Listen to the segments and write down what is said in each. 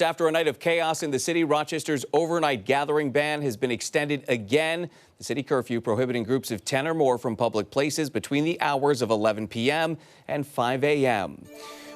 After a night of chaos in the city, Rochester's overnight gathering ban has been extended again. The city curfew prohibiting groups of 10 or more from public places between the hours of 11 p.m. and 5 a.m.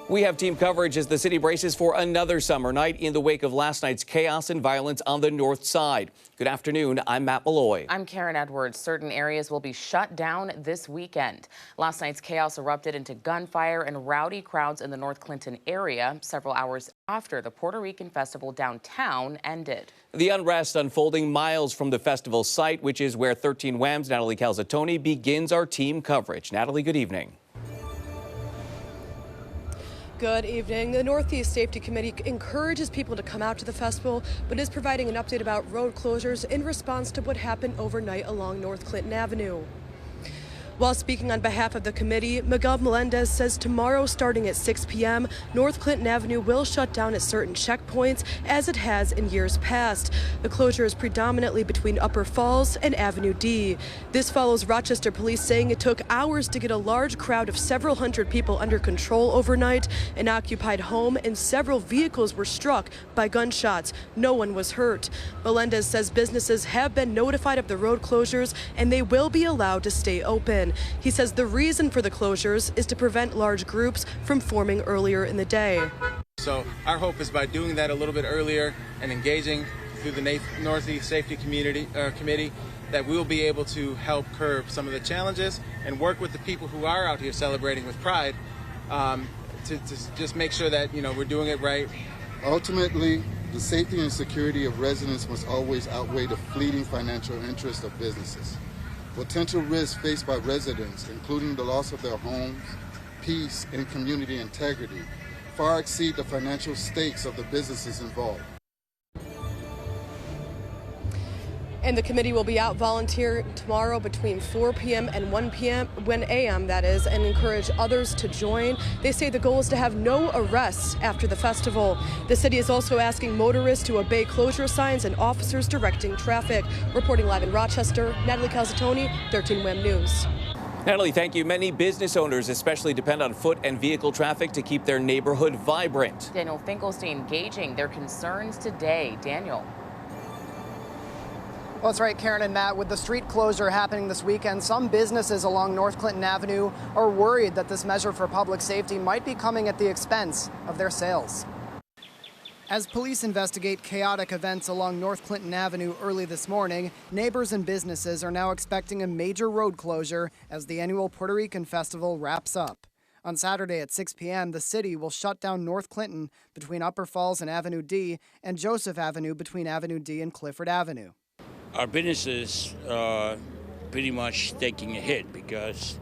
We have team coverage as the city braces for another summer night in the wake of last night's chaos and violence on the north side. Good afternoon. I'm Matt Malloy. I'm Karen Edwards. Certain areas will be shut down this weekend. Last night's chaos erupted into gunfire and rowdy crowds in the North Clinton area several hours after the Puerto Rican Festival downtown ended. The unrest unfolding miles from the festival site, which is where 13 WHAM's Natalie Calzatoni begins our team coverage. Natalie, good evening. Good evening. The Northeast Safety Committee encourages people to come out to the festival, but is providing an update about road closures in response to what happened overnight along North Clinton Avenue. While speaking on behalf of the committee, Miguel Melendez says tomorrow, starting at 6 p.m., North Clinton Avenue will shut down at certain checkpoints, as it has in years past. The closure is predominantly between Upper Falls and Avenue D. This follows Rochester police saying it took hours to get a large crowd of several hundred people under control overnight. An occupied home and several vehicles were struck by gunshots. No one was hurt. Melendez says businesses have been notified of the road closures and they will be allowed to stay open. He says the reason for the closures is to prevent large groups from forming earlier in the day. So our hope is by doing that a little bit earlier and engaging through the Northeast Safety Committee that we'll be able to help curb some of the challenges and work with the people who are out here celebrating with pride to just make sure that, we're doing it right. Ultimately, the safety and security of residents must always outweigh the fleeting financial interests of businesses. Potential risks faced by residents, including the loss of their homes, peace, and community integrity, far exceed the financial stakes of the businesses involved. And the committee will be out volunteering tomorrow between 4 p.m. and 1 a.m., that is, and encourage others to join. They say the goal is to have no arrests after the festival. The city is also asking motorists to obey closure signs and officers directing traffic. Reporting live in Rochester, Natalie Calzatoni, 13 WHAM News. Natalie, thank you. Many business owners especially depend on foot and vehicle traffic to keep their neighborhood vibrant. Daniel Finkelstein gauging their concerns today. Daniel. Well, that's right, Karen and Matt. With the street closure happening this weekend, some businesses along North Clinton Avenue are worried that this measure for public safety might be coming at the expense of their sales. As police investigate chaotic events along North Clinton Avenue early this morning, neighbors and businesses are now expecting a major road closure as the annual Puerto Rican Festival wraps up. On Saturday at 6 p.m., the city will shut down North Clinton between Upper Falls and Avenue D and Joseph Avenue between Avenue D and Clifford Avenue. Our businesses are pretty much taking a hit because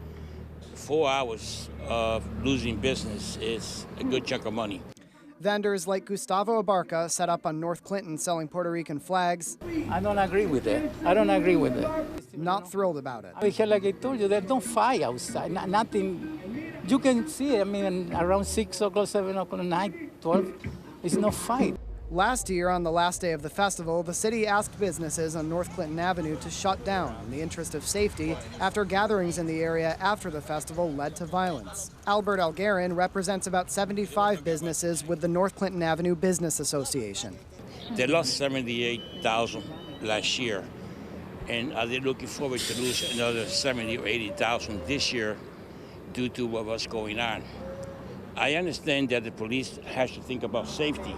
4 hours of losing business is a good chunk of money. Vendors like Gustavo Abarca set up on North Clinton selling Puerto Rican flags. I don't agree with it. I don't agree with it. Not thrilled about it. Because like I told you, there's no fight outside. Nothing. You can see it. I mean, around 6 o'clock, 7 o'clock, 9, 12, there's no fight. Last year, on the last day of the festival, the city asked businesses on North Clinton Avenue to shut down in the interest of safety after gatherings in the area after the festival led to violence. Albert Algarin represents about 75 businesses with the North Clinton Avenue Business Association. They lost 78,000 last year, and are they looking forward to lose another 70 or 80,000 this year due to what's going on? I understand that the police has to think about safety.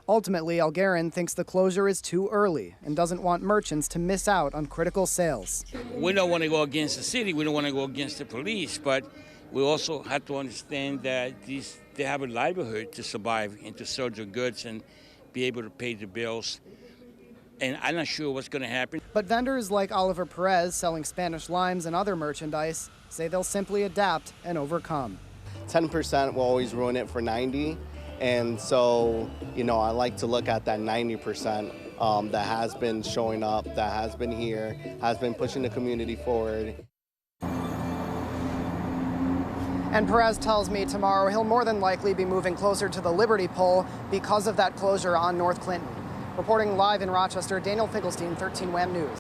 Ultimately, Algarin thinks the closure is too early and doesn't want merchants to miss out on critical sales. We don't want to go against the city, we don't want to go against the police, but we also have to understand that they have a livelihood to survive and to sell their goods and be able to pay the bills. And I'm not sure what's going to happen. But vendors like Oliver Perez, selling Spanish limes and other merchandise, say they'll simply adapt and overcome. 10% will always ruin it for 90%. And so, I like to look at that 90% that has been showing up, that has been here, has been pushing the community forward. And Perez tells me tomorrow he'll more than likely be moving closer to the Liberty Pole because of that closure on North Clinton. Reporting live in Rochester, Daniel Finkelstein, 13 WHAM News.